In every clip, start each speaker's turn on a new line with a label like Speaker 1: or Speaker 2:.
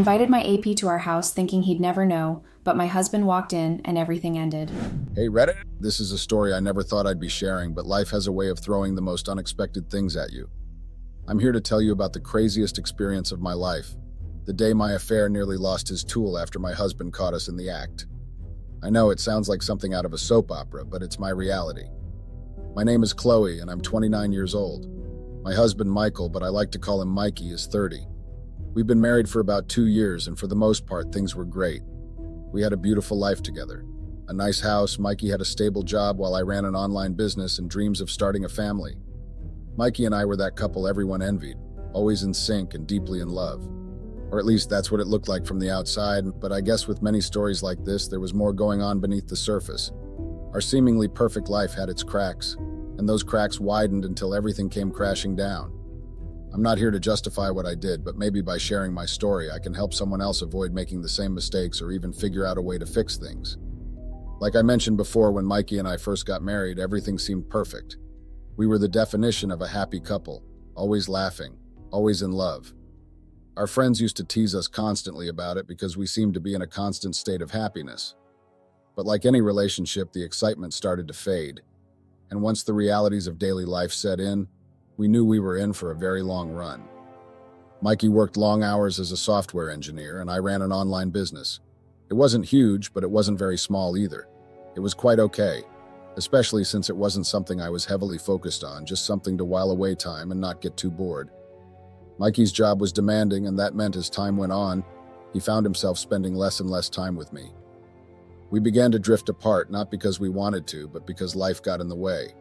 Speaker 1: invited my AP to our house thinking he'd never know, but my husband walked in and everything ended.
Speaker 2: Hey Reddit, this is a story I never thought I'd be sharing, but life has a way of throwing the most unexpected things at you. I'm here to tell you about the craziest experience of my life, the day my affair nearly lost his tool after my husband caught us in the act. I know it sounds like something out of a soap opera, but it's my reality. My name is Chloe, and I'm 29 years old. My husband, Michael, but I like to call him Mikey, is 30. We've been married for about 2 years, and for the most part, things were great. We had a beautiful life together. A nice house, Mikey had a stable job while I ran an online business and dreams of starting a family. Mikey and I were that couple everyone envied, always in sync and deeply in love. Or at least that's what it looked like from the outside, but I guess with many stories like this, there was more going on beneath the surface. Our seemingly perfect life had its cracks, and those cracks widened until everything came crashing down. I'm not here to justify what I did, but maybe by sharing my story, I can help someone else avoid making the same mistakes or even figure out a way to fix things. Like I mentioned before, when Mikey and I first got married, everything seemed perfect. We were the definition of a happy couple, always laughing, always in love. Our friends used to tease us constantly about it because we seemed to be in a constant state of happiness. But like any relationship, the excitement started to fade. And once the realities of daily life set in, we knew we were in for a very long run. Mikey worked long hours as a software engineer, and I ran an online business. It wasn't huge, but it wasn't very small either. It was quite okay, especially since it wasn't something I was heavily focused on, just something to while away time and not get too bored. Mikey's job was demanding, and that meant as time went on, he found himself spending less and less time with me. We began to drift apart, not because we wanted to, but because life got in the way.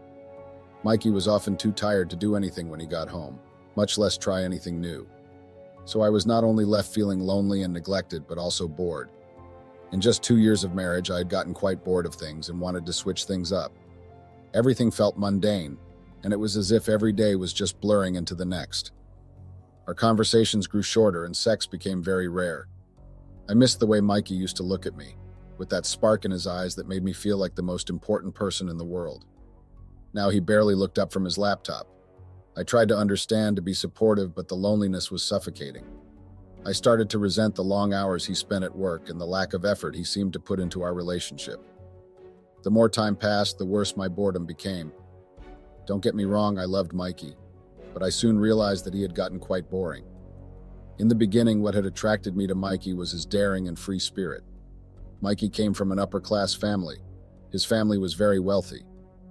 Speaker 2: Mikey was often too tired to do anything when he got home, much less try anything new. So I was not only left feeling lonely and neglected, but also bored. In just 2 years of marriage, I had gotten quite bored of things and wanted to switch things up. Everything felt mundane, and it was as if every day was just blurring into the next. Our conversations grew shorter and sex became very rare. I missed the way Mikey used to look at me, with that spark in his eyes that made me feel like the most important person in the world. Now he barely looked up from his laptop. I tried to understand, to be supportive, but the loneliness was suffocating. I started to resent the long hours he spent at work and the lack of effort he seemed to put into our relationship. The more time passed, the worse my boredom became. Don't get me wrong, I loved Mikey, but I soon realized that he had gotten quite boring. In the beginning, what had attracted me to Mikey was his daring and free spirit. Mikey came from an upper-class family. His family was very wealthy.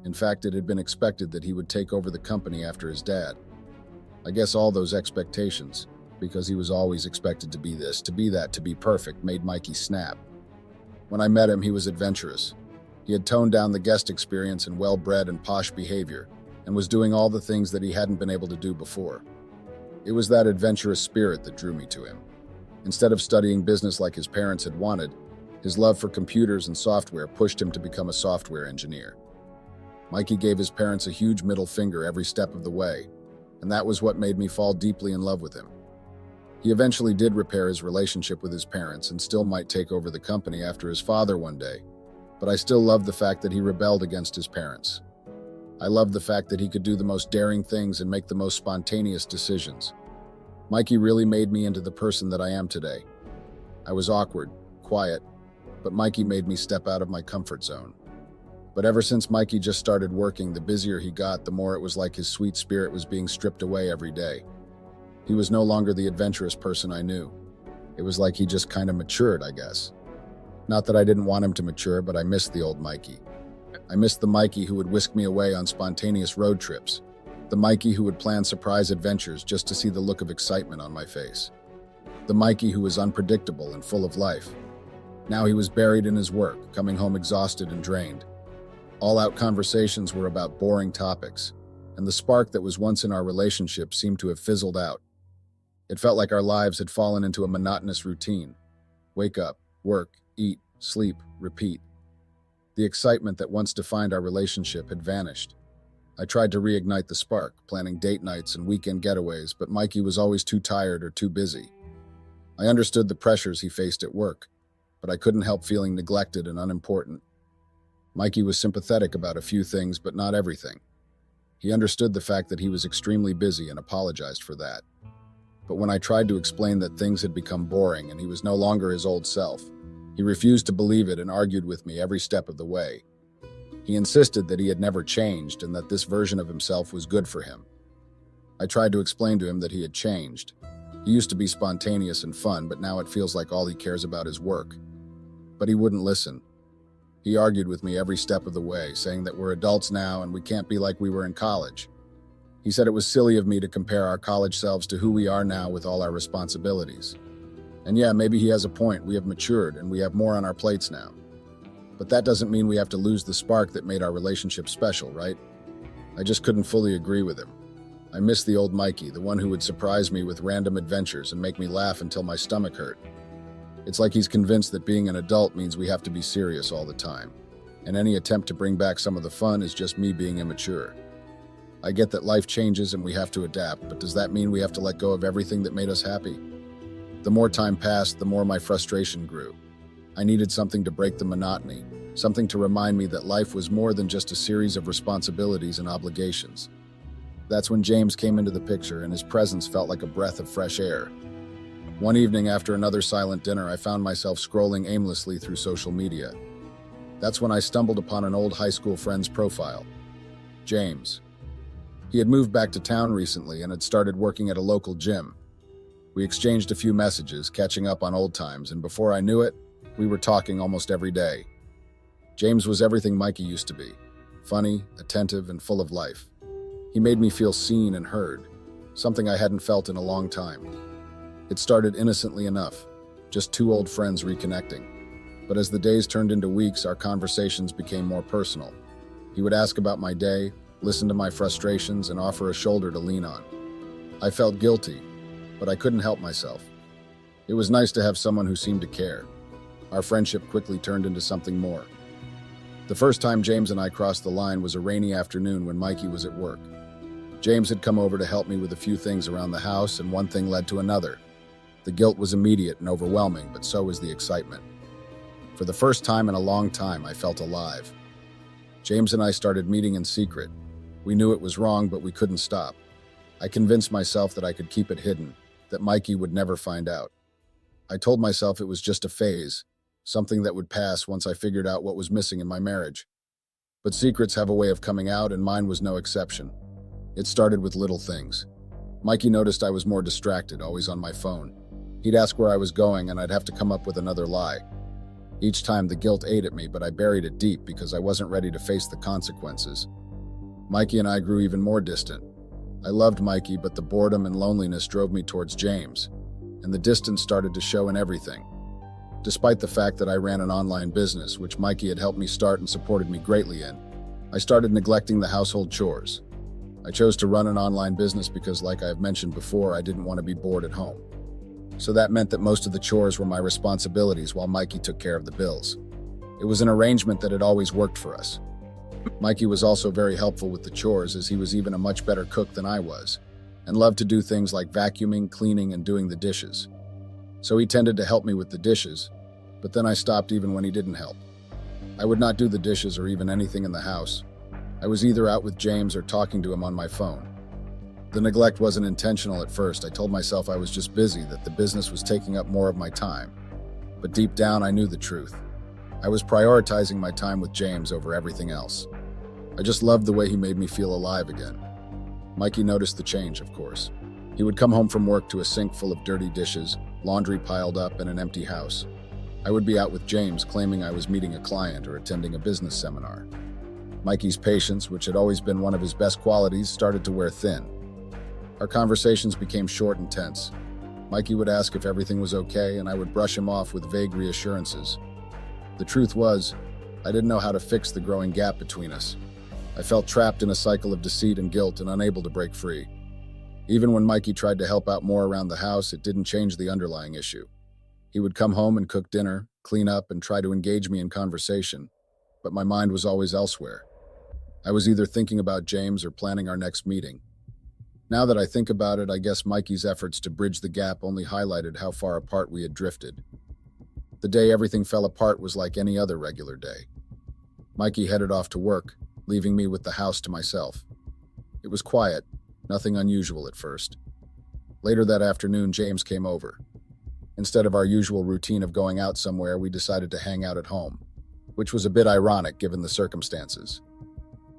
Speaker 2: In fact, it had been expected that he would take over the company after his dad. I guess all those expectations, because he was always expected to be this, to be that, to be perfect, made Mikey snap. When I met him, he was adventurous. He had toned down the guest experience in well-bred and posh behavior, and was doing all the things that he hadn't been able to do before. It was that adventurous spirit that drew me to him. Instead of studying business like his parents had wanted, his love for computers and software pushed him to become a software engineer. Mikey gave his parents a huge middle finger every step of the way, and that was what made me fall deeply in love with him. He eventually did repair his relationship with his parents and still might take over the company after his father one day, but I still loved the fact that he rebelled against his parents. I loved the fact that he could do the most daring things and make the most spontaneous decisions. Mikey really made me into the person that I am today. I was awkward, quiet, but Mikey made me step out of my comfort zone. But ever since Mikey just started working, the busier he got, the more it was like his sweet spirit was being stripped away every day. He was no longer the adventurous person I knew. It was like he just kind of matured, I guess. Not that I didn't want him to mature, but I missed the old Mikey. I missed the Mikey who would whisk me away on spontaneous road trips. The Mikey who would plan surprise adventures just to see the look of excitement on my face. The Mikey who was unpredictable and full of life. Now he was buried in his work, coming home exhausted and drained. All-out conversations were about boring topics, and the spark that was once in our relationship seemed to have fizzled out. It felt like our lives had fallen into a monotonous routine. Wake up, work, eat, sleep, repeat. The excitement that once defined our relationship had vanished. I tried to reignite the spark, planning date nights and weekend getaways, but Mikey was always too tired or too busy. I understood the pressures he faced at work, but I couldn't help feeling neglected and unimportant. Mikey was sympathetic about a few things, but not everything. He understood the fact that he was extremely busy and apologized for that. But when I tried to explain that things had become boring and he was no longer his old self, he refused to believe it and argued with me every step of the way. He insisted that he had never changed and that this version of himself was good for him. I tried to explain to him that he had changed. He used to be spontaneous and fun, but now it feels like all he cares about is work. But he wouldn't listen. He argued with me every step of the way, saying that we're adults now and we can't be like we were in college. He said it was silly of me to compare our college selves to who we are now with all our responsibilities. And yeah, maybe he has a point. We have matured and we have more on our plates now. But that doesn't mean we have to lose the spark that made our relationship special, right? I just couldn't fully agree with him. I miss the old Mikey, the one who would surprise me with random adventures and make me laugh until my stomach hurt. It's like he's convinced that being an adult means we have to be serious all the time, and any attempt to bring back some of the fun is just me being immature. I get that life changes and we have to adapt, but does that mean we have to let go of everything that made us happy? The more time passed, the more my frustration grew. I needed something to break the monotony, something to remind me that life was more than just a series of responsibilities and obligations. That's when James came into the picture, and his presence felt like a breath of fresh air. One evening after another silent dinner, I found myself scrolling aimlessly through social media. That's when I stumbled upon an old high school friend's profile. James. He had moved back to town recently and had started working at a local gym. We exchanged a few messages, catching up on old times, and before I knew it, we were talking almost every day. James was everything Mikey used to be, funny, attentive, and full of life. He made me feel seen and heard, something I hadn't felt in a long time. It started innocently enough, just two old friends reconnecting. But as the days turned into weeks, our conversations became more personal. He would ask about my day, listen to my frustrations, and offer a shoulder to lean on. I felt guilty, but I couldn't help myself. It was nice to have someone who seemed to care. Our friendship quickly turned into something more. The first time James and I crossed the line was a rainy afternoon when Mikey was at work. James had come over to help me with a few things around the house, and one thing led to another. The guilt was immediate and overwhelming, but so was the excitement. For the first time in a long time, I felt alive. James and I started meeting in secret. We knew it was wrong, but we couldn't stop. I convinced myself that I could keep it hidden, that Mikey would never find out. I told myself it was just a phase, something that would pass once I figured out what was missing in my marriage. But secrets have a way of coming out, and mine was no exception. It started with little things. Mikey noticed I was more distracted, always on my phone. He'd ask where I was going, and I'd have to come up with another lie. Each time the guilt ate at me, but I buried it deep because I wasn't ready to face the consequences. Mikey and I grew even more distant. I loved Mikey, but the boredom and loneliness drove me towards James, and the distance started to show in everything. Despite the fact that I ran an online business, which Mikey had helped me start and supported me greatly in, I started neglecting the household chores. I chose to run an online business because, like I have mentioned before, I didn't want to be bored at home. So that meant that most of the chores were my responsibilities while Mikey took care of the bills. It was an arrangement that had always worked for us. Mikey was also very helpful with the chores, as he was even a much better cook than I was, and loved to do things like vacuuming, cleaning, and doing the dishes. So he tended to help me with the dishes, but then I stopped even when he didn't help. I would not do the dishes or even anything in the house. I was either out with James or talking to him on my phone. The neglect wasn't intentional at first. I told myself I was just busy, that the business was taking up more of my time. But deep down, I knew the truth. I was prioritizing my time with James over everything else. I just loved the way he made me feel alive again. Mikey noticed the change, of course. He would come home from work to a sink full of dirty dishes, laundry piled up, and an empty house. I would be out with James, claiming I was meeting a client or attending a business seminar. Mikey's patience, which had always been one of his best qualities, started to wear thin. Our conversations became short and tense. Mikey would ask if everything was okay, and I would brush him off with vague reassurances. The truth was, I didn't know how to fix the growing gap between us. I felt trapped in a cycle of deceit and guilt and unable to break free. Even when Mikey tried to help out more around the house, it didn't change the underlying issue. He would come home and cook dinner, clean up, and try to engage me in conversation, but my mind was always elsewhere. I was either thinking about James or planning our next meeting. Now that I think about it, I guess Mikey's efforts to bridge the gap only highlighted how far apart we had drifted. The day everything fell apart was like any other regular day. Mikey headed off to work, leaving me with the house to myself. It was quiet, nothing unusual at first. Later that afternoon, James came over. Instead of our usual routine of going out somewhere, we decided to hang out at home, which was a bit ironic given the circumstances.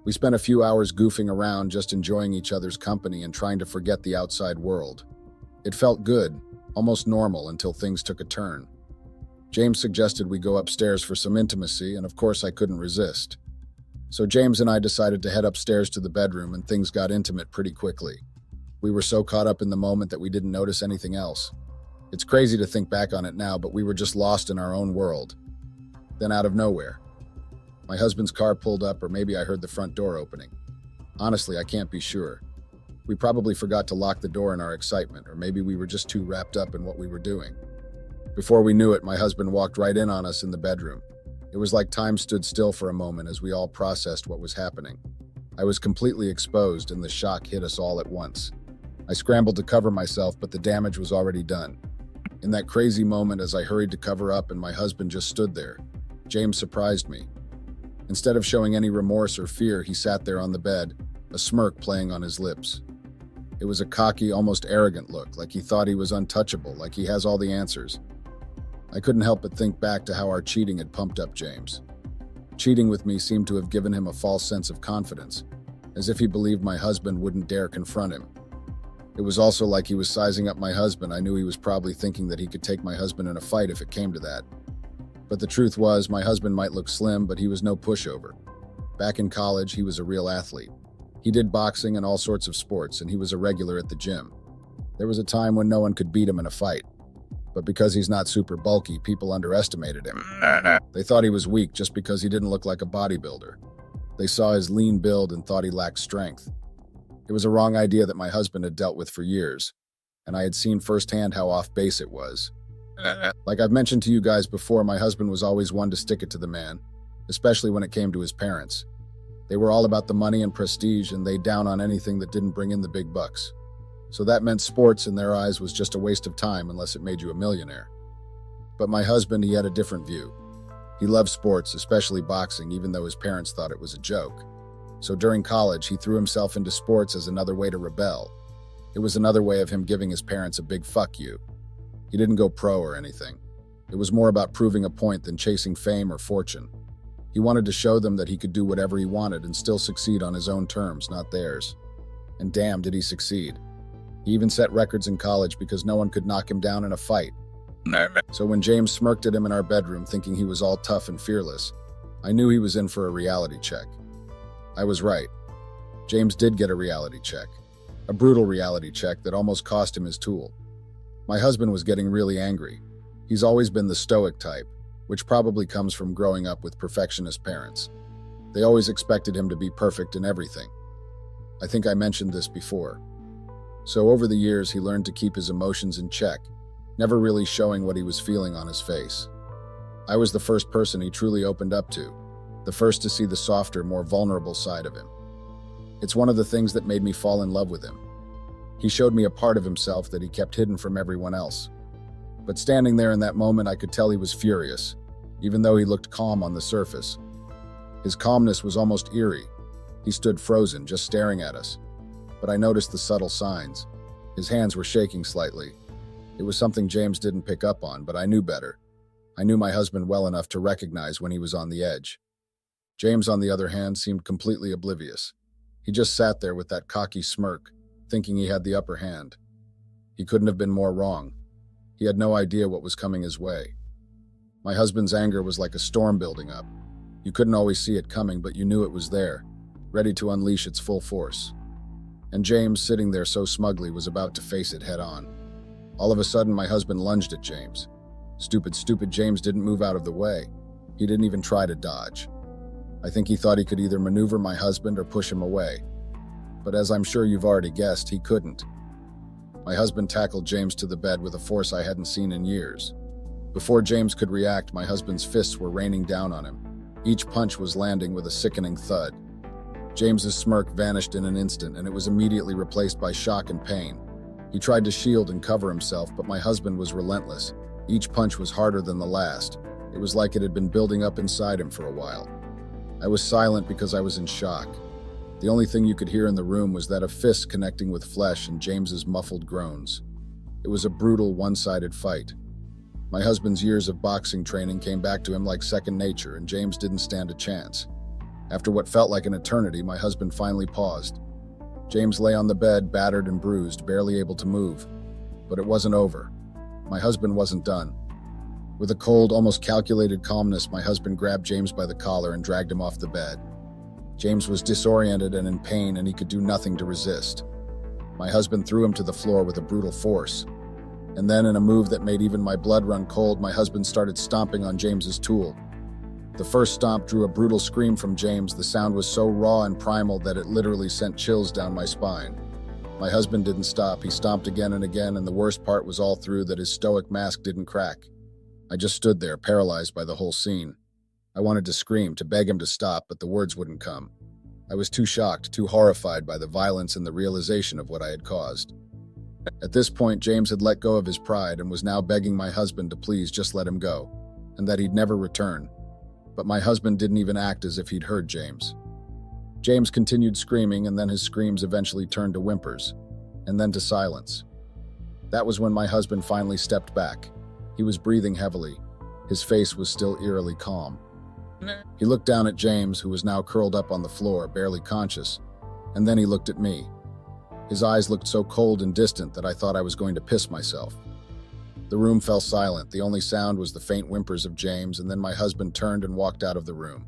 Speaker 2: We spent a few hours goofing around, just enjoying each other's company and trying to forget the outside world. It felt good, almost normal, until things took a turn. James suggested we go upstairs for some intimacy, and of course I couldn't resist. So James and I decided to head upstairs to the bedroom, and things got intimate pretty quickly. We were so caught up in the moment that we didn't notice anything else. It's crazy to think back on it now, but we were just lost in our own world. Then out of nowhere, my husband's car pulled up, or maybe I heard the front door opening. Honestly, I can't be sure. We probably forgot to lock the door in our excitement, or maybe we were just too wrapped up in what we were doing. Before we knew it, my husband walked right in on us in the bedroom. It was like time stood still for a moment as we all processed what was happening. I was completely exposed, and the shock hit us all at once. I scrambled to cover myself, but the damage was already done. In that crazy moment, as I hurried to cover up and my husband just stood there, James surprised me. Instead of showing any remorse or fear, he sat there on the bed, a smirk playing on his lips. It was a cocky, almost arrogant look, like he thought he was untouchable, like he has all the answers. I couldn't help but think back to how our cheating had pumped up James. Cheating with me seemed to have given him a false sense of confidence, as if he believed my husband wouldn't dare confront him. It was also like he was sizing up my husband. I knew he was probably thinking that he could take my husband in a fight if it came to that. But the truth was, my husband might look slim, but he was no pushover. Back in college, he was a real athlete. He did boxing and all sorts of sports, and he was a regular at the gym. There was a time when no one could beat him in a fight. But because he's not super bulky, people underestimated him. They thought he was weak just because he didn't look like a bodybuilder. They saw his lean build and thought he lacked strength. It was a wrong idea that my husband had dealt with for years, and I had seen firsthand how off base it was. Like I've mentioned to you guys before, my husband was always one to stick it to the man, especially when it came to his parents. They were all about the money and prestige, and they down on anything that didn't bring in the big bucks. So that meant sports in their eyes was just a waste of time unless it made you a millionaire. But my husband, he had a different view. He loved sports, especially boxing, even though his parents thought it was a joke. So during college, he threw himself into sports as another way to rebel. It was another way of him giving his parents a big fuck you. He didn't go pro or anything. It was more about proving a point than chasing fame or fortune. He wanted to show them that he could do whatever he wanted and still succeed on his own terms, not theirs. And damn, did he succeed. He even set records in college because no one could knock him down in a fight. So when James smirked at him in our bedroom thinking he was all tough and fearless, I knew he was in for a reality check. I was right. James did get a reality check. A brutal reality check that almost cost him his tool. My husband was getting really angry. He's always been the stoic type, which probably comes from growing up with perfectionist parents. They always expected him to be perfect in everything. I think I mentioned this before. So over the years, he learned to keep his emotions in check, never really showing what he was feeling on his face. I was the first person he truly opened up to, the first to see the softer, more vulnerable side of him. It's one of the things that made me fall in love with him. He showed me a part of himself that he kept hidden from everyone else. But standing there in that moment, I could tell he was furious, even though he looked calm on the surface. His calmness was almost eerie. He stood frozen, just staring at us. But I noticed the subtle signs. His hands were shaking slightly. It was something James didn't pick up on, but I knew better. I knew my husband well enough to recognize when he was on the edge. James, on the other hand, seemed completely oblivious. He just sat there with that cocky smirk, thinking he had the upper hand. He couldn't have been more wrong. He had no idea what was coming his way. My husband's anger was like a storm building up. You couldn't always see it coming, but you knew it was there, ready to unleash its full force. And James, sitting there so smugly, was about to face it head on. All of a sudden, my husband lunged at James. Stupid James didn't move out of the way. He didn't even try to dodge. I think he thought he could either maneuver my husband or push him away. But as I'm sure you've already guessed, he couldn't. My husband tackled James to the bed with a force I hadn't seen in years. Before James could react, my husband's fists were raining down on him. Each punch was landing with a sickening thud. James's smirk vanished in an instant, and it was immediately replaced by shock and pain. He tried to shield and cover himself, but my husband was relentless. Each punch was harder than the last. It was like it had been building up inside him for a while. I was silent because I was in shock. The only thing you could hear in the room was that of fists connecting with flesh and James's muffled groans. It was a brutal, one-sided fight. My husband's years of boxing training came back to him like second nature, and James didn't stand a chance. After what felt like an eternity, my husband finally paused. James lay on the bed, battered and bruised, barely able to move. But it wasn't over. My husband wasn't done. With a cold, almost calculated calmness, my husband grabbed James by the collar and dragged him off the bed. James was disoriented and in pain, and he could do nothing to resist. My husband threw him to the floor with a brutal force. And then, in a move that made even my blood run cold, my husband started stomping on James's tool. The first stomp drew a brutal scream from James. The sound was so raw and primal that it literally sent chills down my spine. My husband didn't stop. He stomped again and again, and the worst part was all through that his stoic mask didn't crack. I just stood there, paralyzed by the whole scene. I wanted to scream, to beg him to stop, but the words wouldn't come. I was too shocked, too horrified by the violence and the realization of what I had caused. At this point, James had let go of his pride and was now begging my husband to please just let him go, and that he'd never return. But my husband didn't even act as if he'd heard James. James continued screaming, and then his screams eventually turned to whimpers, and then to silence. That was when my husband finally stepped back. He was breathing heavily. His face was still eerily calm. He looked down at James, who was now curled up on the floor, barely conscious, and then he looked at me. His eyes looked so cold and distant that I thought I was going to piss myself. The room fell silent. The only sound was the faint whimpers of James, and then my husband turned and walked out of the room.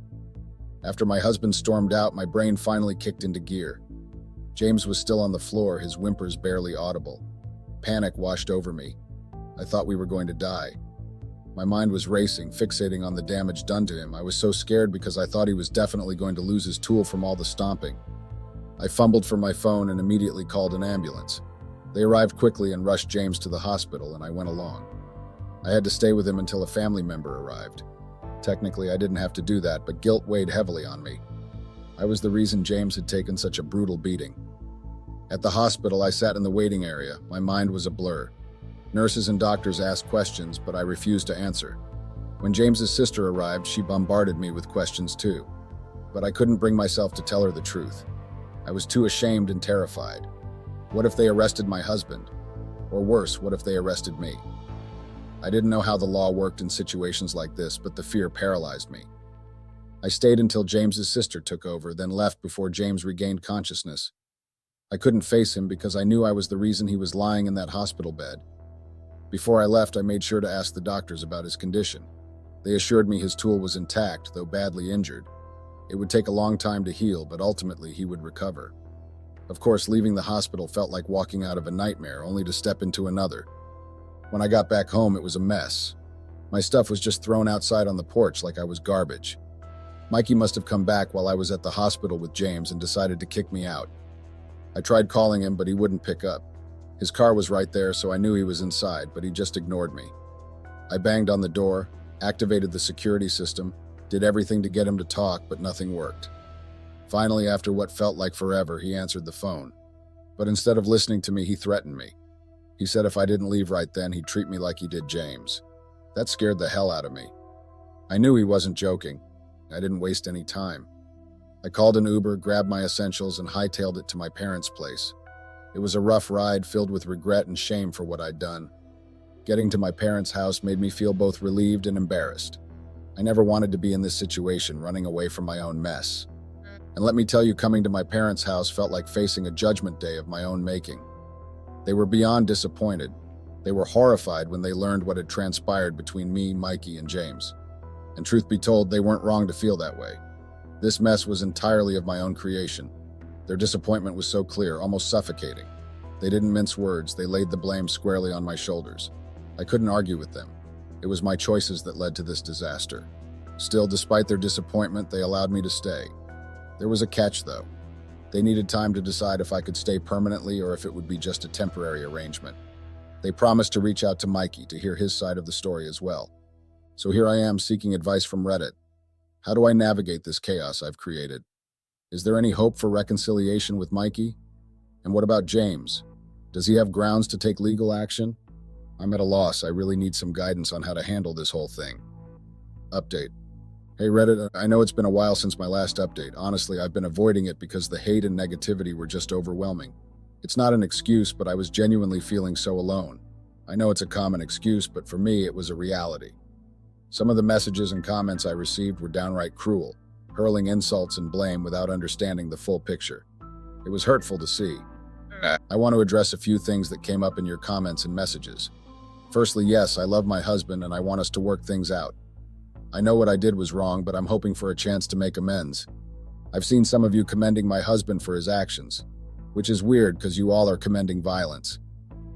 Speaker 2: After my husband stormed out, my brain finally kicked into gear. James was still on the floor, his whimpers barely audible. Panic washed over me. I thought we were going to die. My mind was racing, fixating on the damage done to him. I was so scared because I thought he was definitely going to lose his tool from all the stomping. I fumbled for my phone and immediately called an ambulance. They arrived quickly and rushed James to the hospital, and I went along. I had to stay with him until a family member arrived. Technically, I didn't have to do that, but guilt weighed heavily on me. I was the reason James had taken such a brutal beating. At the hospital, I sat in the waiting area. My mind was a blur. Nurses and doctors asked questions, but I refused to answer. When James's sister arrived, she bombarded me with questions too. But I couldn't bring myself to tell her the truth. I was too ashamed and terrified. What if they arrested my husband? Or worse, what if they arrested me? I didn't know how the law worked in situations like this, but the fear paralyzed me. I stayed until James's sister took over, then left before James regained consciousness. I couldn't face him because I knew I was the reason he was lying in that hospital bed. Before I left, I made sure to ask the doctors about his condition. They assured me his tool was intact, though badly injured. It would take a long time to heal, but ultimately he would recover. Of course, leaving the hospital felt like walking out of a nightmare, only to step into another. When I got back home, it was a mess. My stuff was just thrown outside on the porch like I was garbage. Mikey must have come back while I was at the hospital with James and decided to kick me out. I tried calling him, but he wouldn't pick up. His car was right there, so I knew he was inside, but he just ignored me. I banged on the door, activated the security system, did everything to get him to talk, but nothing worked. Finally, after what felt like forever, he answered the phone. But instead of listening to me, he threatened me. He said if I didn't leave right then, he'd treat me like he did James. That scared the hell out of me. I knew he wasn't joking. I didn't waste any time. I called an Uber, grabbed my essentials, and hightailed it to my parents' place. It was a rough ride filled with regret and shame for what I'd done. Getting to my parents' house made me feel both relieved and embarrassed. I never wanted to be in this situation, running away from my own mess. And let me tell you, coming to my parents' house felt like facing a judgment day of my own making. They were beyond disappointed. They were horrified when they learned what had transpired between me, Mikey, and James. And truth be told, they weren't wrong to feel that way. This mess was entirely of my own creation. Their disappointment was so clear, almost suffocating. They didn't mince words, they laid the blame squarely on my shoulders. I couldn't argue with them. It was my choices that led to this disaster. Still, despite their disappointment, they allowed me to stay. There was a catch, though. They needed time to decide if I could stay permanently or if it would be just a temporary arrangement. They promised to reach out to Mikey to hear his side of the story as well. So here I am seeking advice from Reddit. How do I navigate this chaos I've created? Is there any hope for reconciliation with Mikey? And what about James? Does he have grounds to take legal action? I'm at a loss. I really need some guidance on how to handle this whole thing. Update. Hey Reddit, I know it's been a while since my last update. Honestly, I've been avoiding it because the hate and negativity were just overwhelming. It's not an excuse, but I was genuinely feeling so alone. I know it's a common excuse, but for me, it was a reality. Some of the messages and comments I received were downright cruel, hurling insults and blame without understanding the full picture. It was hurtful to see. I want to address a few things that came up in your comments and messages. Firstly, yes, I love my husband and I want us to work things out. I know what I did was wrong, but I'm hoping for a chance to make amends. I've seen some of you commending my husband for his actions, which is weird because you all are commending violence.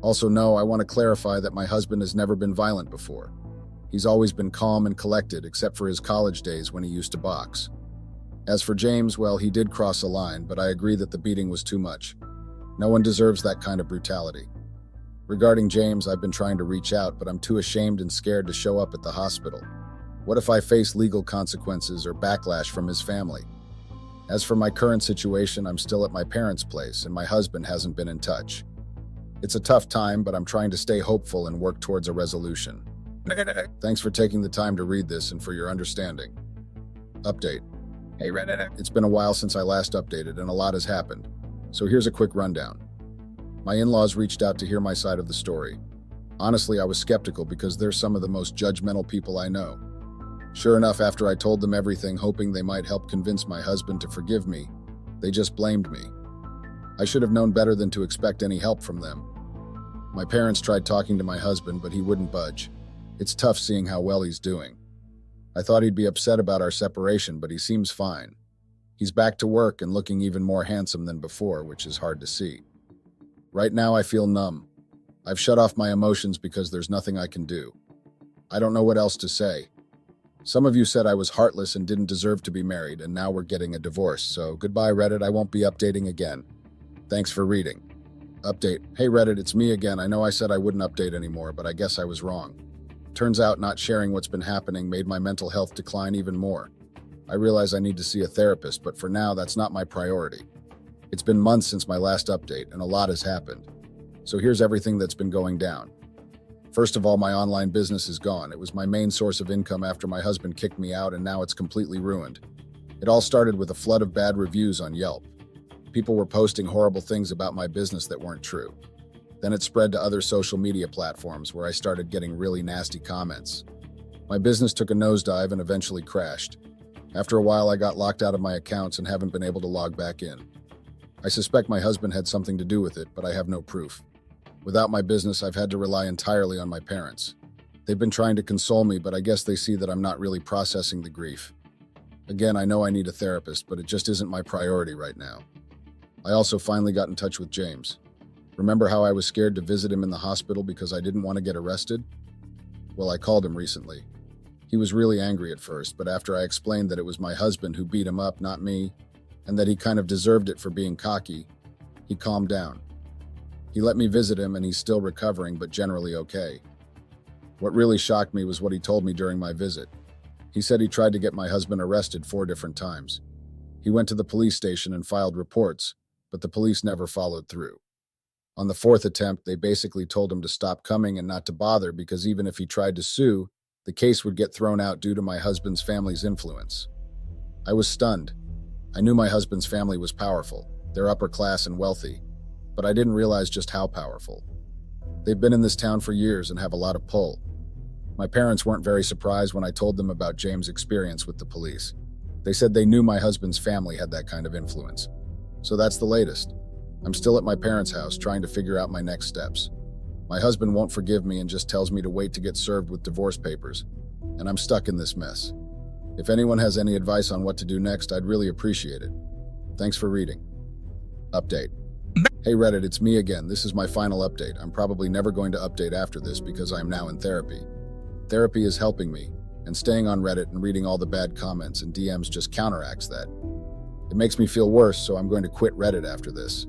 Speaker 2: Also, no, I want to clarify that my husband has never been violent before. He's always been calm and collected, except for his college days when he used to box. As for James, well, he did cross a line, but I agree that the beating was too much. No one deserves that kind of brutality. Regarding James, I've been trying to reach out, but I'm too ashamed and scared to show up at the hospital. What if I face legal consequences or backlash from his family? As for my current situation, I'm still at my parents' place, and my husband hasn't been in touch. It's a tough time, but I'm trying to stay hopeful and work towards a resolution. Thanks for taking the time to read this and for your understanding. Update.
Speaker 3: Hey, Reddit.
Speaker 2: It's been a while since I last updated, and a lot has happened. So here's a quick rundown. My in-laws reached out to hear my side of the story. Honestly, I was skeptical because they're some of the most judgmental people I know. Sure enough, after I told them everything, hoping they might help convince my husband to forgive me, they just blamed me. I should have known better than to expect any help from them. My parents tried talking to my husband, but he wouldn't budge. It's tough seeing how well he's doing. I thought he'd be upset about our separation, but he seems fine. He's back to work and looking even more handsome than before, which is hard to see. Right now, I feel numb. I've shut off my emotions because there's nothing I can do. I don't know what else to say. Some of you said I was heartless and didn't deserve to be married, and now we're getting a divorce, so goodbye, Reddit. I won't be updating again. Thanks for reading. Update. Hey, Reddit, it's me again. I know I said I wouldn't update anymore, but I guess I was wrong. Turns out not sharing what's been happening made my mental health decline even more. I realize I need to see a therapist, but for now, that's not my priority. It's been months since my last update, and a lot has happened. So here's everything that's been going down. First of all, my online business is gone. It was my main source of income after my husband kicked me out, and now it's completely ruined. It all started with a flood of bad reviews on Yelp. People were posting horrible things about my business that weren't true. Then it spread to other social media platforms where I started getting really nasty comments. My business took a nosedive and eventually crashed. After a while, I got locked out of my accounts and haven't been able to log back in. I suspect my husband had something to do with it, but I have no proof. Without my business, I've had to rely entirely on my parents. They've been trying to console me, but I guess they see that I'm not really processing the grief. Again, I know I need a therapist, but it just isn't my priority right now. I also finally got in touch with James. Remember how I was scared to visit him in the hospital because I didn't want to get arrested? Well, I called him recently. He was really angry at first, but after I explained that it was my husband who beat him up, not me, and that he kind of deserved it for being cocky, he calmed down. He let me visit him and he's still recovering, but generally okay. What really shocked me was what he told me during my visit. He said he tried to get my husband arrested 4 different times. He went to the police station and filed reports, but the police never followed through. On the 4th attempt, they basically told him to stop coming and not to bother because even if he tried to sue, the case would get thrown out due to my husband's family's influence. I was stunned. I knew my husband's family was powerful. They're upper class and wealthy, but I didn't realize just how powerful. They've been in this town for years and have a lot of pull. My parents weren't very surprised when I told them about James' experience with the police. They said they knew my husband's family had that kind of influence. So that's the latest. I'm still at my parents' house trying to figure out my next steps. My husband won't forgive me and just tells me to wait to get served with divorce papers, and I'm stuck in this mess. If anyone has any advice on what to do next, I'd really appreciate it. Thanks for reading. Update. Hey Reddit, it's me again. This is my final update. I'm probably never going to update after this because I am now in therapy. Therapy is helping me, and staying on Reddit and reading all the bad comments and DMs just counteracts that. It makes me feel worse, so I'm going to quit Reddit after this.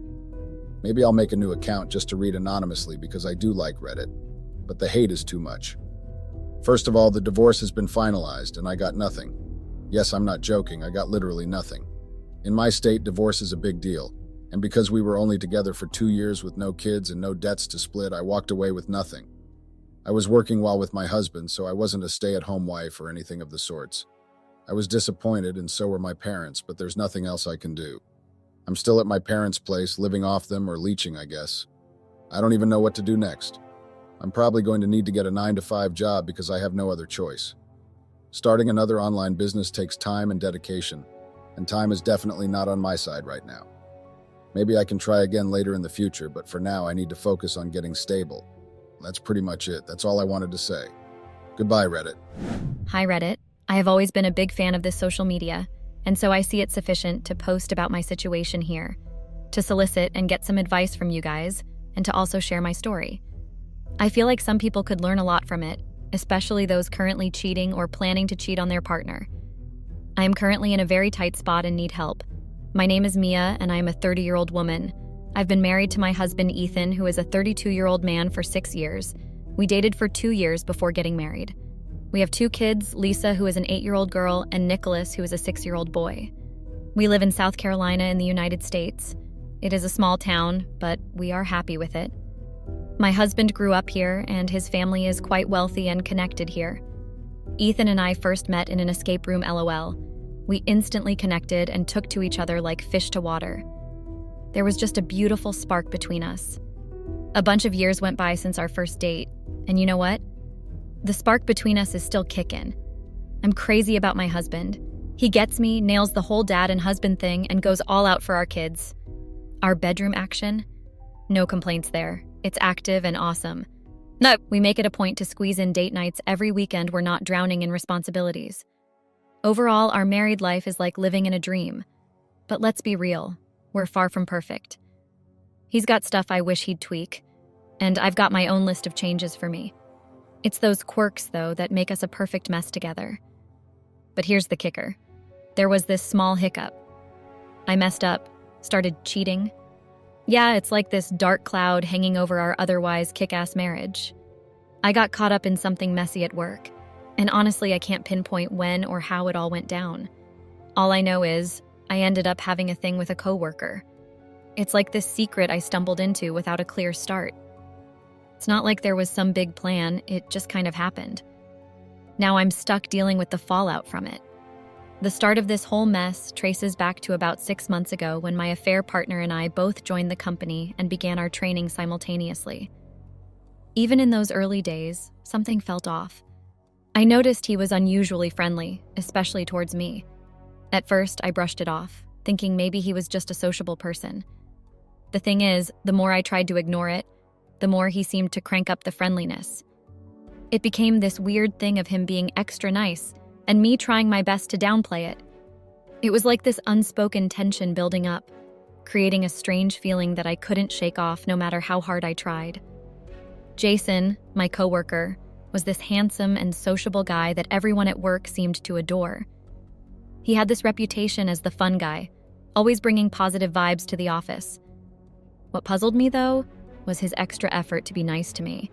Speaker 2: Maybe I'll make a new account just to read anonymously because I do like Reddit, but the hate is too much. First of all, the divorce has been finalized and I got nothing. Yes, I'm not joking, I got literally nothing. In my state, divorce is a big deal, and because we were only together for 2 years with no kids and no debts to split, I walked away with nothing. I was working while with my husband, so I wasn't a stay-at-home wife or anything of the sorts. I was disappointed, and so were my parents, but there's nothing else I can do. I'm still at my parents' place, living off them or leeching, I guess. I don't even know what to do next. I'm probably going to need to get a 9-to-5 job because I have no other choice. Starting another online business takes time and dedication, and time is definitely not on my side right now. Maybe I can try again later in the future, but for now I need to focus on getting stable. That's pretty much it. That's all I wanted to say. Goodbye, Reddit.
Speaker 3: Hi, Reddit. I have always been a big fan of this social media, and so I see it sufficient to post about my situation here, to solicit and get some advice from you guys, and to also share my story. I feel like some people could learn a lot from it, especially those currently cheating or planning to cheat on their partner. I am currently in a very tight spot and need help. My name is Mia, and I am a 30-year-old woman. I've been married to my husband, Ethan, who is a 32-year-old man, for 6 years. We dated for 2 years before getting married. We have 2 kids, Lisa, who is an 8-year-old girl, and Nicholas, who is a 6-year-old boy. We live in South Carolina in the United States. It is a small town, but we are happy with it. My husband grew up here, and his family is quite wealthy and connected here. Ethan and I first met in an escape room LOL. We instantly connected and took to each other like fish to water. There was just a beautiful spark between us. A bunch of years went by since our first date, and you know what? The spark between us is still kicking. I'm crazy about my husband. He gets me, nails the whole dad and husband thing, and goes all out for our kids. Our bedroom action? No complaints there. It's active and awesome. No, we make it a point to squeeze in date nights every weekend we're not drowning in responsibilities. Overall, our married life is like living in a dream. But let's be real, we're far from perfect. He's got stuff I wish he'd tweak, and I've got my own list of changes for me. It's those quirks, though, that make us a perfect mess together. But here's the kicker. There was this small hiccup. I messed up, started cheating. Yeah, it's like this dark cloud hanging over our otherwise kick-ass marriage. I got caught up in something messy at work, and honestly, I can't pinpoint when or how it all went down. All I know is I ended up having a thing with a coworker. It's like this secret I stumbled into without a clear start. It's not like there was some big plan, it just kind of happened. Now I'm stuck dealing with the fallout from it. The start of this whole mess traces back to about 6 months ago when my affair partner and I both joined the company and began our training simultaneously. Even in those early days, something felt off. I noticed he was unusually friendly, especially towards me. At first, I brushed it off, thinking maybe he was just a sociable person. The thing is, the more I tried to ignore it, the more he seemed to crank up the friendliness. It became this weird thing of him being extra nice, and me trying my best to downplay it. It was like this unspoken tension building up, creating a strange feeling that I couldn't shake off no matter how hard I tried. Jason, my coworker, was this handsome and sociable guy that everyone at work seemed to adore. He had this reputation as the fun guy, always bringing positive vibes to the office. What puzzled me, though, was his extra effort to be nice to me.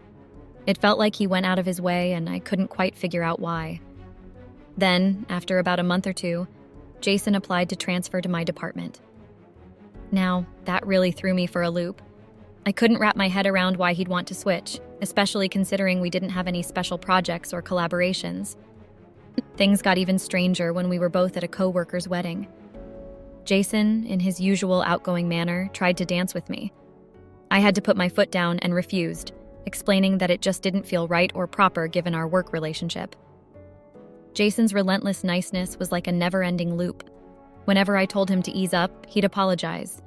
Speaker 3: It felt like he went out of his way, and I couldn't quite figure out why. Then, after about a month or 2, Jason applied to transfer to my department. Now, that really threw me for a loop. I couldn't wrap my head around why he'd want to switch, especially considering we didn't have any special projects or collaborations. Things got even stranger when we were both at a coworker's wedding. Jason, in his usual outgoing manner, tried to dance with me. I had to put my foot down and refused, explaining that it just didn't feel right or proper given our work relationship. Jason's relentless niceness was like a never-ending loop. Whenever I told him to ease up, he'd apologize.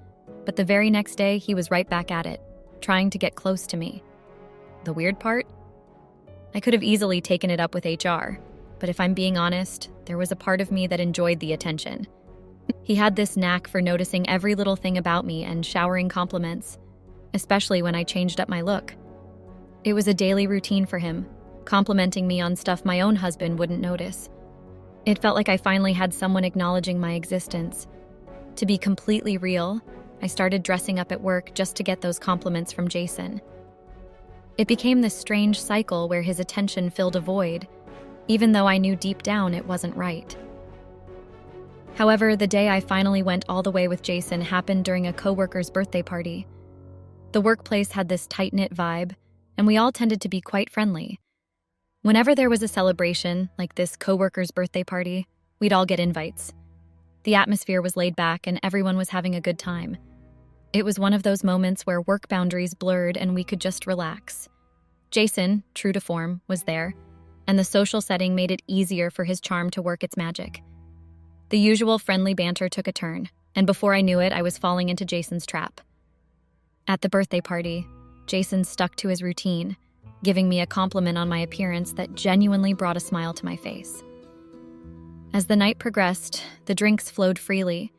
Speaker 3: But the very next day, he was right back at it, trying to get close to me. The weird part? I could have easily taken it up with HR, but if I'm being honest, there was a part of me that enjoyed the attention. He had this knack for noticing every little thing about me and showering compliments, especially when I changed up my look. It was a daily routine for him, complimenting me on stuff my own husband wouldn't notice. It felt like I finally had someone acknowledging my existence. To be completely real, I started dressing up at work just to get those compliments from Jason. It became this strange cycle where his attention filled a void, even though I knew deep down it wasn't right. However, the day I finally went all the way with Jason happened during a coworker's birthday party. The workplace had this tight-knit vibe, and we all tended to be quite friendly. Whenever there was a celebration, like this coworker's birthday party, we'd all get invites. The atmosphere was laid back and everyone was having a good time. It was one of those moments where work boundaries blurred and we could just relax. Jason, true to form, was there, and the social setting made it easier for his charm to work its magic. The usual friendly banter took a turn, and before I knew it, I was falling into Jason's trap. At the birthday party, Jason stuck to his routine, giving me a compliment on my appearance that genuinely brought a smile to my face. As the night progressed, the drinks flowed freely,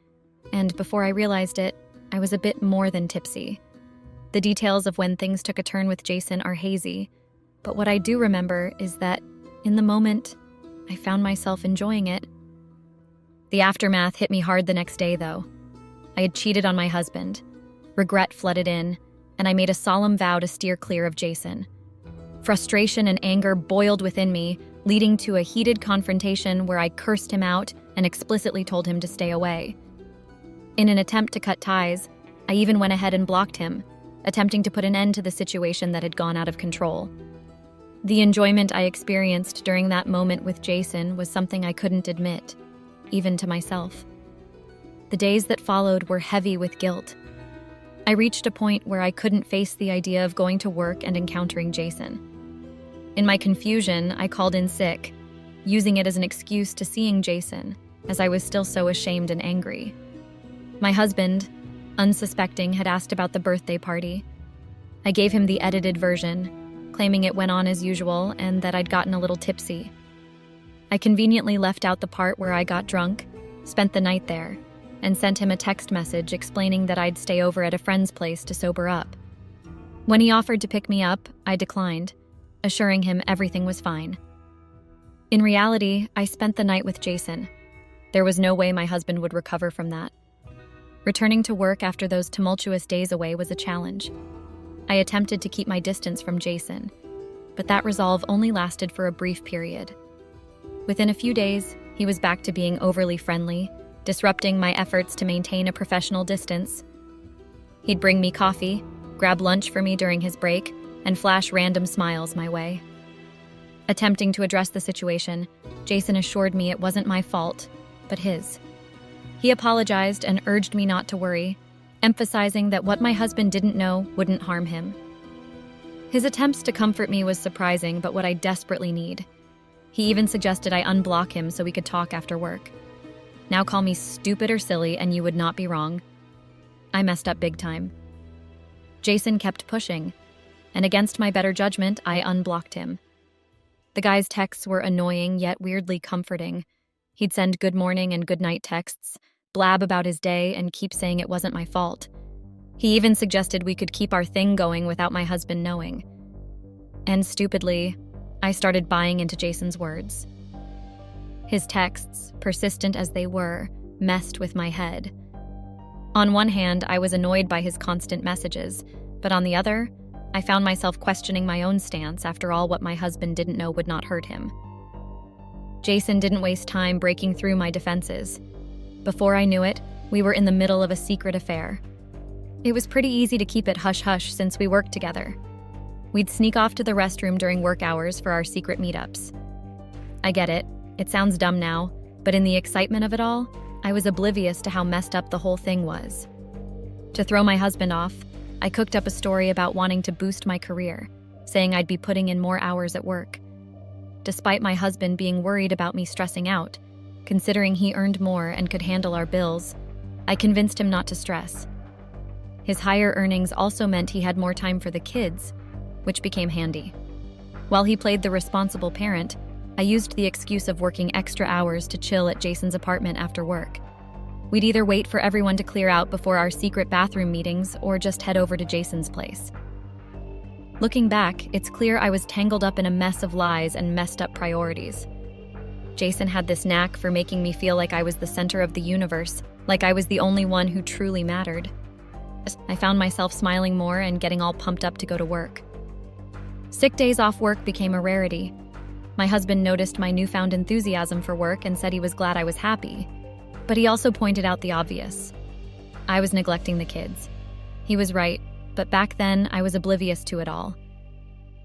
Speaker 3: and before I realized it, I was a bit more than tipsy. The details of when things took a turn with Jason are hazy, but what I do remember is that, in the moment, I found myself enjoying it. The aftermath hit me hard the next day, though. I had cheated on my husband. Regret flooded in, and I made a solemn vow to steer clear of Jason. Frustration and anger boiled within me, leading to a heated confrontation where I cursed him out and explicitly told him to stay away. In an attempt to cut ties, I even went ahead and blocked him, attempting to put an end to the situation that had gone out of control. The enjoyment I experienced during that moment with Jason was something I couldn't admit, even to myself. The days that followed were heavy with guilt. I reached a point where I couldn't face the idea of going to work and encountering Jason. In my confusion, I called in sick, using it as an excuse to seeing Jason, as I was still so ashamed and angry. My husband, unsuspecting, had asked about the birthday party. I gave him the edited version, claiming it went on as usual and that I'd gotten a little tipsy. I conveniently left out the part where I got drunk, spent the night there, and sent him a text message explaining that I'd stay over at a friend's place to sober up. When he offered to pick me up, I declined, assuring him everything was fine. In reality, I spent the night with Jason. There was no way my husband would recover from that. Returning to work after those tumultuous days away was a challenge. I attempted to keep my distance from Jason, but that resolve only lasted for a brief period. Within a few days, he was back to being overly friendly, disrupting my efforts to maintain a professional distance. He'd bring me coffee, grab lunch for me during his break, and flash random smiles my way. Attempting to address the situation, Jason assured me it wasn't my fault, but his. He apologized and urged me not to worry, emphasizing that what my husband didn't know wouldn't harm him. His attempts to comfort me was surprising, but what I desperately need. He even suggested I unblock him so we could talk after work. Now call me stupid or silly and you would not be wrong. I messed up big time. Jason kept pushing, and against my better judgment, I unblocked him. The guy's texts were annoying yet weirdly comforting. He'd send good morning and good night texts, blab about his day, and keep saying it wasn't my fault. He even suggested we could keep our thing going without my husband knowing. And stupidly, I started buying into Jason's words. His texts, persistent as they were, messed with my head. On one hand, I was annoyed by his constant messages, but on the other, I found myself questioning my own stance. After all, what my husband didn't know would not hurt him. Jason didn't waste time breaking through my defenses. Before I knew it, we were in the middle of a secret affair. It was pretty easy to keep it hush-hush since we worked together. We'd sneak off to the restroom during work hours for our secret meetups. I get it. It sounds dumb now, but in the excitement of it all, I was oblivious to how messed up the whole thing was. To throw my husband off, I cooked up a story about wanting to boost my career, saying I'd be putting in more hours at work. Despite my husband being worried about me stressing out, considering he earned more and could handle our bills, I convinced him not to stress. His higher earnings also meant he had more time for the kids, which became handy. While he played the responsible parent, I used the excuse of working extra hours to chill at Jason's apartment after work. We'd either wait for everyone to clear out before our secret bathroom meetings or just head over to Jason's place. Looking back, it's clear I was tangled up in a mess of lies and messed up priorities. Jason had this knack for making me feel like I was the center of the universe, like I was the only one who truly mattered. I found myself smiling more and getting all pumped up to go to work. Sick days off work became a rarity. My husband noticed my newfound enthusiasm for work and said he was glad I was happy. But he also pointed out the obvious. I was neglecting the kids. He was right, but back then I was oblivious to it all.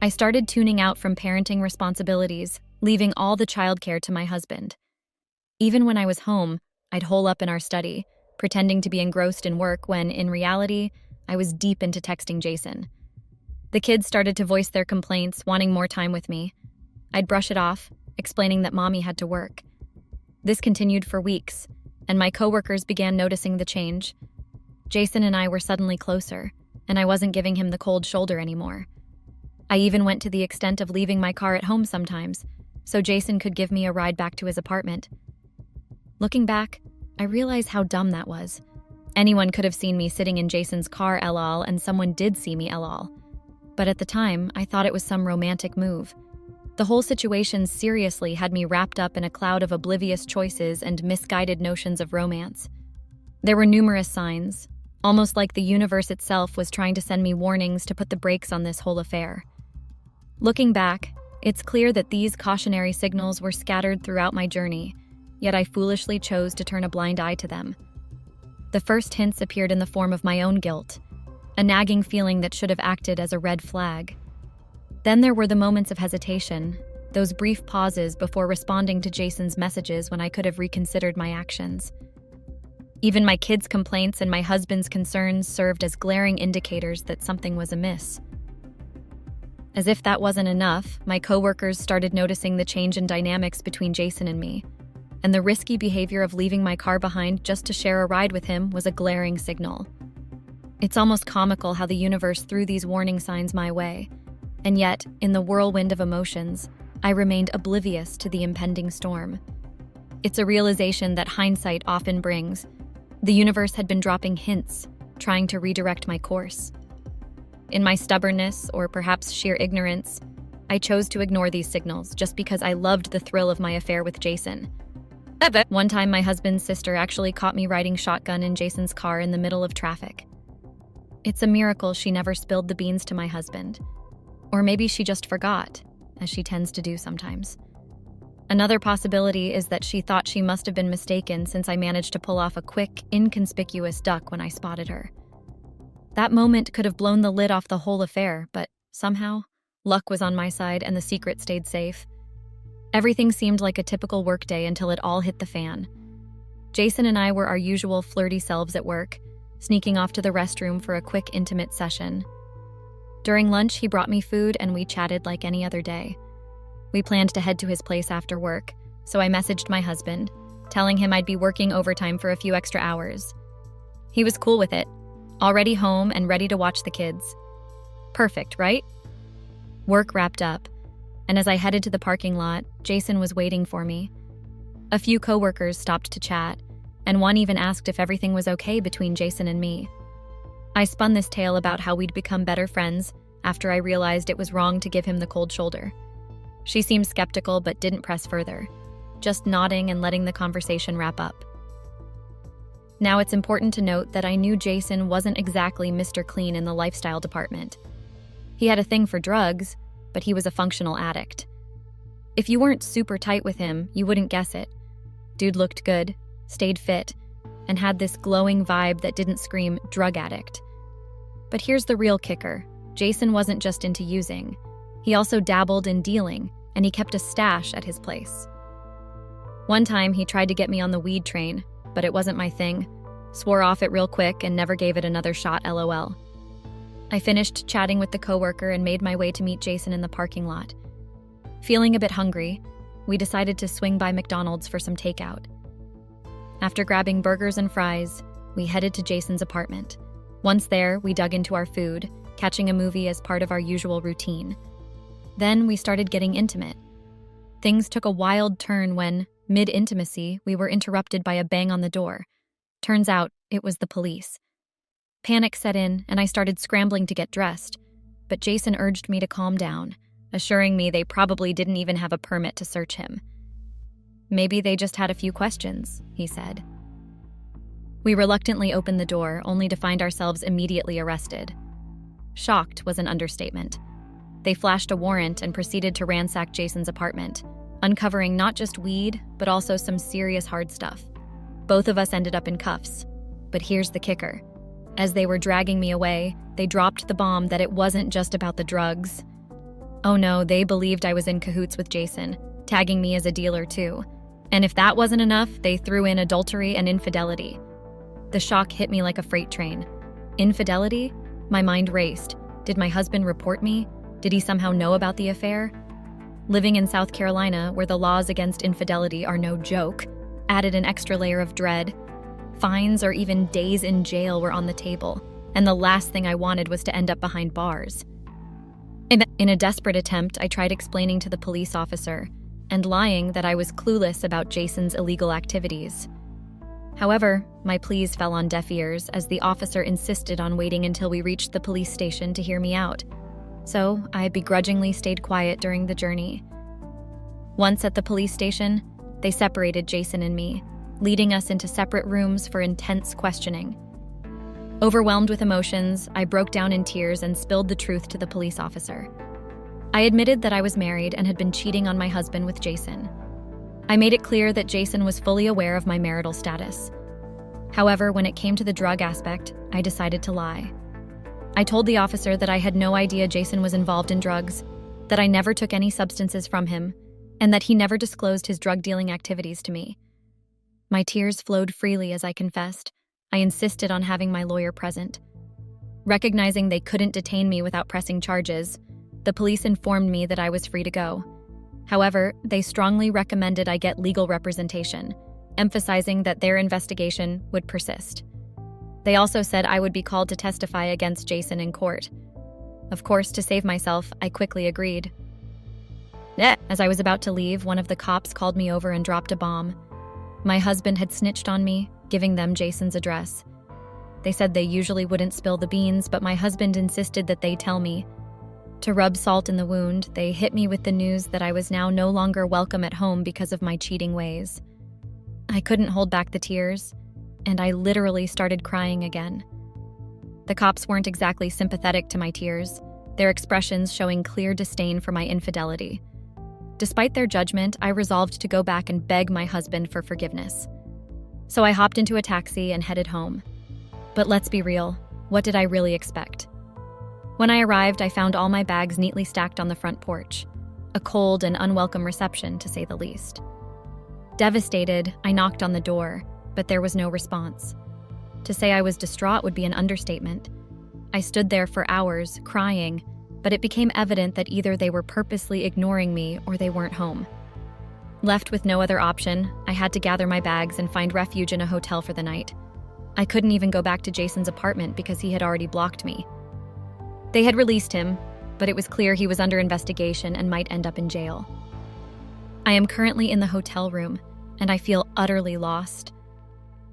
Speaker 3: I started tuning out from parenting responsibilities, leaving all the childcare to my husband. Even when I was home, I'd hole up in our study, pretending to be engrossed in work when, in reality, I was deep into texting Jason. The kids started to voice their complaints, wanting more time with me. I'd brush it off, explaining that mommy had to work. This continued for weeks, and my coworkers began noticing the change. Jason and I were suddenly closer, and I wasn't giving him the cold shoulder anymore. I even went to the extent of leaving my car at home sometimes, so Jason could give me a ride back to his apartment. Looking back, I realize how dumb that was. Anyone could have seen me sitting in Jason's car, lol, and someone did see me, lol. But at the time, I thought it was some romantic move. The whole situation seriously had me wrapped up in a cloud of oblivious choices and misguided notions of romance. There were numerous signs, almost like the universe itself was trying to send me warnings to put the brakes on this whole affair. Looking back, it's clear that these cautionary signals were scattered throughout my journey, yet I foolishly chose to turn a blind eye to them. The first hints appeared in the form of my own guilt, a nagging feeling that should have acted as a red flag. Then there were the moments of hesitation, those brief pauses before responding to Jason's messages when I could have reconsidered my actions. Even my kids' complaints and my husband's concerns served as glaring indicators that something was amiss. As if that wasn't enough, my coworkers started noticing the change in dynamics between Jason and me, and the risky behavior of leaving my car behind just to share a ride with him was a glaring signal. It's almost comical how the universe threw these warning signs my way, and yet, in the whirlwind of emotions, I remained oblivious to the impending storm. It's a realization that hindsight often brings. The universe had been dropping hints, trying to redirect my course. In my stubbornness, or perhaps sheer ignorance, I chose to ignore these signals just because I loved the thrill of my affair with Jason. One time, my husband's sister actually caught me riding shotgun in Jason's car in the middle of traffic. It's a miracle she never spilled the beans to my husband. Or maybe she just forgot, as she tends to do sometimes. Another possibility is that she thought she must have been mistaken since I managed to pull off a quick, inconspicuous duck when I spotted her. That moment could have blown the lid off the whole affair, but somehow, luck was on my side and the secret stayed safe. Everything seemed like a typical workday until it all hit the fan. Jason and I were our usual flirty selves at work, sneaking off to the restroom for a quick, intimate session. During lunch, he brought me food and we chatted like any other day. We planned to head to his place after work, so I messaged my husband, telling him I'd be working overtime for a few extra hours. He was cool with it, already home and ready to watch the kids. Perfect, right? Work wrapped up, and as I headed to the parking lot, Jason was waiting for me. A few coworkers stopped to chat, and one even asked if everything was okay between Jason and me. I spun this tale about how we'd become better friends after I realized it was wrong to give him the cold shoulder. She seemed skeptical but didn't press further, just nodding and letting the conversation wrap up. Now it's important to note that I knew Jason wasn't exactly Mr. Clean in the lifestyle department. He had a thing for drugs, but he was a functional addict. If you weren't super tight with him, you wouldn't guess it. Dude looked good, stayed fit, and had this glowing vibe that didn't scream drug addict. But here's the real kicker. Jason wasn't just into using. He also dabbled in dealing, and he kept a stash at his place. One time, he tried to get me on the weed train, but it wasn't my thing. Swore off it real quick and never gave it another shot, lol. I finished chatting with the coworker and made my way to meet Jason in the parking lot. Feeling a bit hungry, we decided to swing by McDonald's for some takeout. After grabbing burgers and fries, we headed to Jason's apartment. Once there, we dug into our food, catching a movie as part of our usual routine. Then we started getting intimate. Things took a wild turn when, mid-intimacy, we were interrupted by a bang on the door. Turns out, it was the police. Panic set in, and I started scrambling to get dressed, but Jason urged me to calm down, assuring me they probably didn't even have a permit to search him. Maybe they just had a few questions, he said. We reluctantly opened the door, only to find ourselves immediately arrested. Shocked was an understatement. They flashed a warrant and proceeded to ransack Jason's apartment, uncovering not just weed, but also some serious hard stuff. Both of us ended up in cuffs. But here's the kicker. As they were dragging me away, they dropped the bomb that it wasn't just about the drugs. Oh no, they believed I was in cahoots with Jason, tagging me as a dealer too. And if that wasn't enough, they threw in adultery and infidelity. The shock hit me like a freight train. Infidelity? My mind raced. Did my husband report me? Did he somehow know about the affair? Living in South Carolina, where the laws against infidelity are no joke, added an extra layer of dread. Fines or even days in jail were on the table, and the last thing I wanted was to end up behind bars. In a desperate attempt, I tried explaining to the police officer and lying that I was clueless about Jason's illegal activities. However, my pleas fell on deaf ears as the officer insisted on waiting until we reached the police station to hear me out. So I begrudgingly stayed quiet during the journey. Once at the police station, they separated Jason and me, leading us into separate rooms for intense questioning. Overwhelmed with emotions, I broke down in tears and spilled the truth to the police officer. I admitted that I was married and had been cheating on my husband with Jason. I made it clear that Jason was fully aware of my marital status. However, when it came to the drug aspect, I decided to lie. I told the officer that I had no idea Jason was involved in drugs, that I never took any substances from him, and that he never disclosed his drug dealing activities to me. My tears flowed freely as I confessed. I insisted on having my lawyer present. Recognizing they couldn't detain me without pressing charges, the police informed me that I was free to go. However, they strongly recommended I get legal representation, emphasizing that their investigation would persist. They also said I would be called to testify against Jason in court. Of course, to save myself, I quickly agreed. As I was about to leave, one of the cops called me over and dropped a bomb. My husband had snitched on me, giving them Jason's address. They said they usually wouldn't spill the beans, but my husband insisted that they tell me. To rub salt in the wound, they hit me with the news that I was now no longer welcome at home because of my cheating ways. I couldn't hold back the tears, and I literally started crying again. The cops weren't exactly sympathetic to my tears, their expressions showing clear disdain for my infidelity. Despite their judgment, I resolved to go back and beg my husband for forgiveness. So I hopped into a taxi and headed home. But let's be real, what did I really expect? When I arrived, I found all my bags neatly stacked on the front porch. A cold and unwelcome reception, to say the least. Devastated, I knocked on the door, but there was no response. To say I was distraught would be an understatement. I stood there for hours, crying, but it became evident that either they were purposely ignoring me or they weren't home. Left with no other option, I had to gather my bags and find refuge in a hotel for the night. I couldn't even go back to Jason's apartment because he had already blocked me. They had released him, but it was clear he was under investigation and might end up in jail. I am currently in the hotel room, and I feel utterly lost.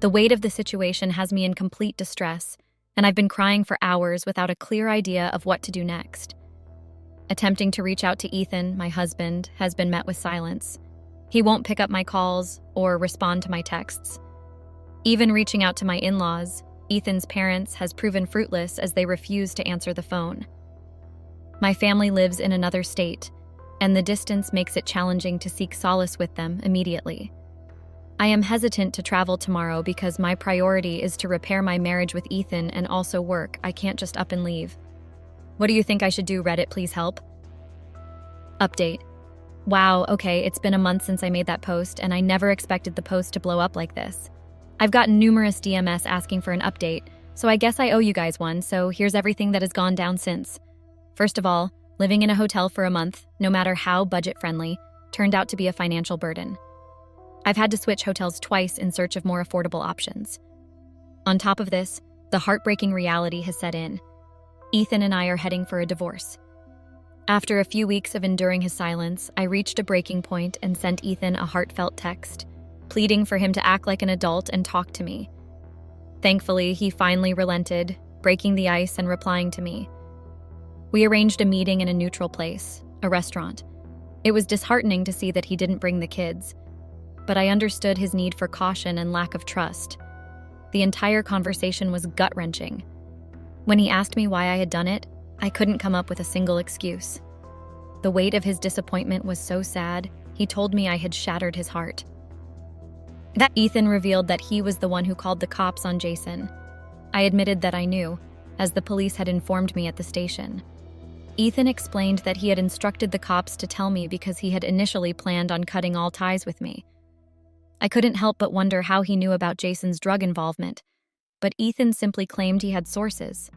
Speaker 3: The weight of the situation has me in complete distress, and I've been crying for hours without a clear idea of what to do next. Attempting to reach out to Ethan, my husband, has been met with silence. He won't pick up my calls or respond to my texts. Even reaching out to my in-laws, Ethan's parents, has proven fruitless as they refuse to answer the phone. My family lives in another state, and the distance makes it challenging to seek solace with them immediately. I am hesitant to travel tomorrow because my priority is to repair my marriage with Ethan and also work. I can't just up and leave. What do you think I should do, Reddit? Please help. Update. Wow, okay, it's been a month since I made that post, and I never expected the post to blow up like this. I've gotten numerous DMs asking for an update, so I guess I owe you guys one, so here's everything that has gone down since. First of all, living in a hotel for a month, no matter how budget-friendly, turned out to be a financial burden. I've had to switch hotels twice in search of more affordable options. On top of this, the heartbreaking reality has set in. Ethan and I are heading for a divorce. After a few weeks of enduring his silence, I reached a breaking point and sent Ethan a heartfelt text, pleading for him to act like an adult and talk to me. Thankfully, he finally relented, breaking the ice and replying to me. We arranged a meeting in a neutral place, a restaurant. It was disheartening to see that he didn't bring the kids, but I understood his need for caution and lack of trust. The entire conversation was gut-wrenching. When he asked me why I had done it, I couldn't come up with a single excuse. The weight of his disappointment was so sad, he told me I had shattered his heart. Ethan revealed that he was the one who called the cops on Jason. I admitted that I knew, as the police had informed me at the station. Ethan explained that he had instructed the cops to tell me because he had initially planned on cutting all ties with me. I couldn't help but wonder how he knew about Jason's drug involvement, but Ethan simply claimed he had sources.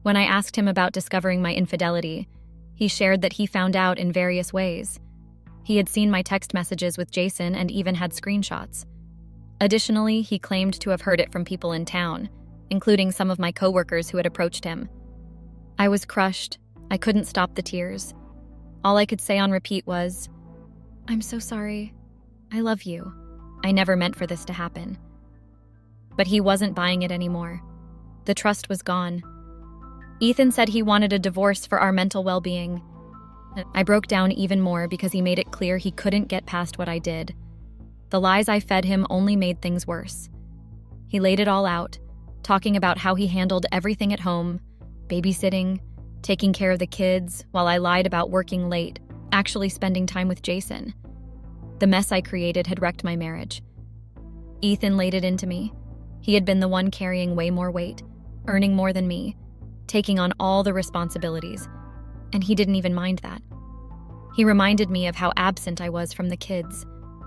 Speaker 3: When I asked him about discovering my infidelity, he shared that he found out in various ways. He had seen my text messages with Jason and even had screenshots. Additionally, he claimed to have heard it from people in town, including some of my coworkers who had approached him. I was crushed. I couldn't stop the tears. All I could say on repeat was, "I'm so sorry. I love you. I never meant for this to happen." But he wasn't buying it anymore. The trust was gone. Ethan said he wanted a divorce for our mental well-being. I broke down even more because he made it clear he couldn't get past what I did. The lies I fed him only made things worse. He laid it all out, talking about how he handled everything at home, babysitting, taking care of the kids, while I lied about working late, actually spending time with Jason. The mess I created had wrecked my marriage. Ethan laid it into me. He had been the one carrying way more weight, earning more than me, taking on all the responsibilities, and he didn't even mind that. He reminded me of how absent I was from the kids,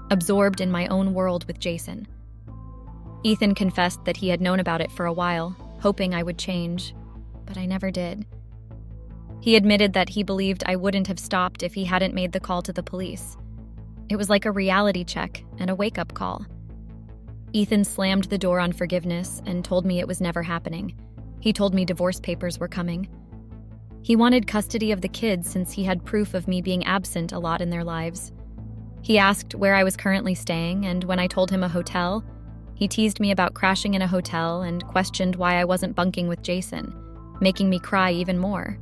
Speaker 3: absorbed in my own world with Jason. Ethan confessed that he had known about it for a while, hoping I would change, but I never did. He admitted that he believed I wouldn't have stopped if he hadn't made the call to the police. It was like a reality check and a wake-up call. Ethan slammed the door on forgiveness and told me it was never happening. He told me divorce papers were coming. He wanted custody of the kids since he had proof of me being absent a lot in their lives. He asked where I was currently staying, and when I told him a hotel, he teased me about crashing in a hotel and questioned why I wasn't bunking with Jason, making me cry even more.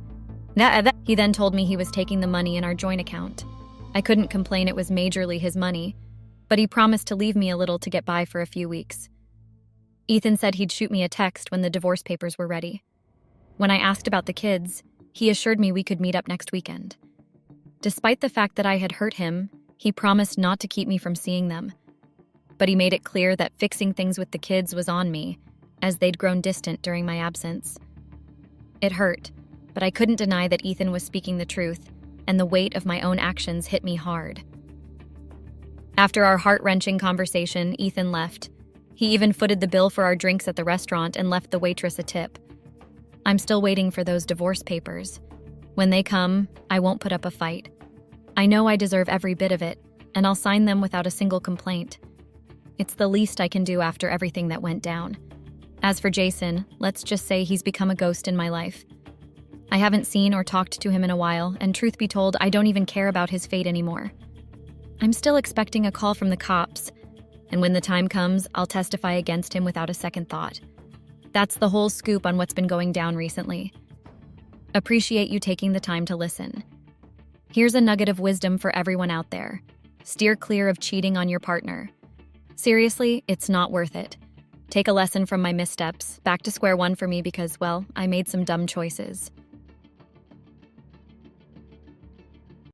Speaker 3: He then told me he was taking the money in our joint account. I couldn't complain, it was majorly his money, but he promised to leave me a little to get by for a few weeks. Ethan said he'd shoot me a text when the divorce papers were ready. When I asked about the kids, he assured me we could meet up next weekend. Despite the fact that I had hurt him, he promised not to keep me from seeing them. But he made it clear that fixing things with the kids was on me, as they'd grown distant during my absence. It hurt, but I couldn't deny that Ethan was speaking the truth, and the weight of my own actions hit me hard. After our heart-wrenching conversation, Ethan left. He even footed the bill for our drinks at the restaurant and left the waitress a tip. I'm still waiting for those divorce papers. When they come, I won't put up a fight. I know I deserve every bit of it, and I'll sign them without a single complaint. It's the least I can do after everything that went down. As for Jason, let's just say he's become a ghost in my life. I haven't seen or talked to him in a while, and truth be told, I don't even care about his fate anymore. I'm still expecting a call from the cops, and when the time comes, I'll testify against him without a second thought. That's the whole scoop on what's been going down recently. Appreciate you taking the time to listen. Here's a nugget of wisdom for everyone out there. Steer clear of cheating on your partner. Seriously, it's not worth it. Take a lesson from my missteps, back to square one for me because, well, I made some dumb choices.